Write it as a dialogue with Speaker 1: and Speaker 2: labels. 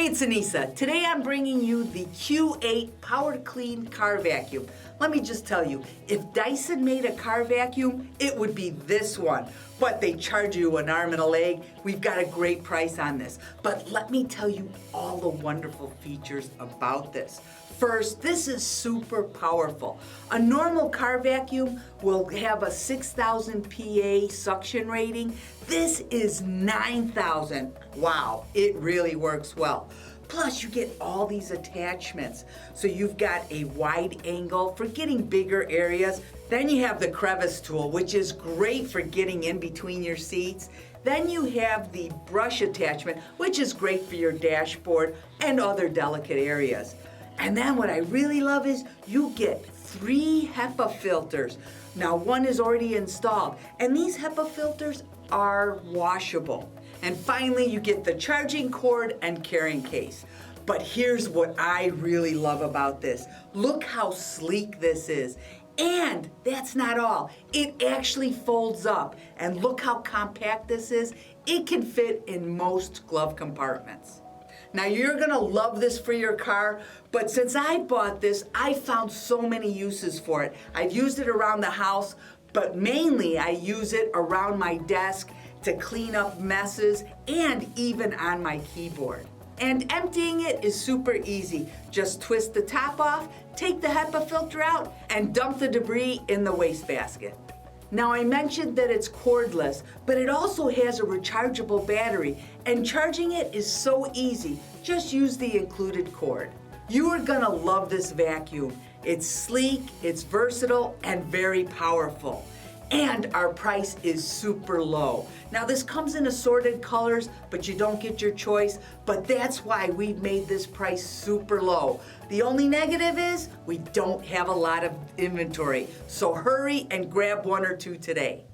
Speaker 1: it's Anissa. Today I'm bringing you the Q8 PowerClean Car Vacuum. Let me just tell you, if Dyson made a car vacuum, it would be this one. But they charge you an arm and a leg. We've got a great price on this. But let me tell you all the wonderful features about this. First, this is super powerful. A normal car vacuum will have a 6,000 PA suction rating. This is 9,000. Wow, it really works well. Plus, you get all these attachments. So you've got a wide angle for getting bigger areas. Then you have the crevice tool, which is great for getting in between your seats. Then you have the brush attachment, which is great for your dashboard and other delicate areas. And then what I really love is you get 3 HEPA filters. Now, one is already installed, and these HEPA filters are washable. And finally, you get the charging cord and carrying case. But here's what I really love about this. Look how sleek this is. And that's not all. It actually folds up. And look how compact this is. It can fit in most glove compartments. Now, you're gonna love this for your car, but since I bought this, I found so many uses for it. I've used it around the house, but mainly I use it around my desk to clean up messes and even on my keyboard. And emptying it is super easy. Just twist the top off, take the HEPA filter out, and dump the debris in the wastebasket. Now, I mentioned that it's cordless, but it also has a rechargeable battery, and charging it is so easy. Just use the included cord. You are gonna love this vacuum. It's sleek, it's versatile, and very powerful. And our price is super low. Now, this comes in assorted colors, but you don't get your choice, but that's why we've made this price super low. The only negative is we don't have a lot of inventory, so hurry and grab 1 or 2 today.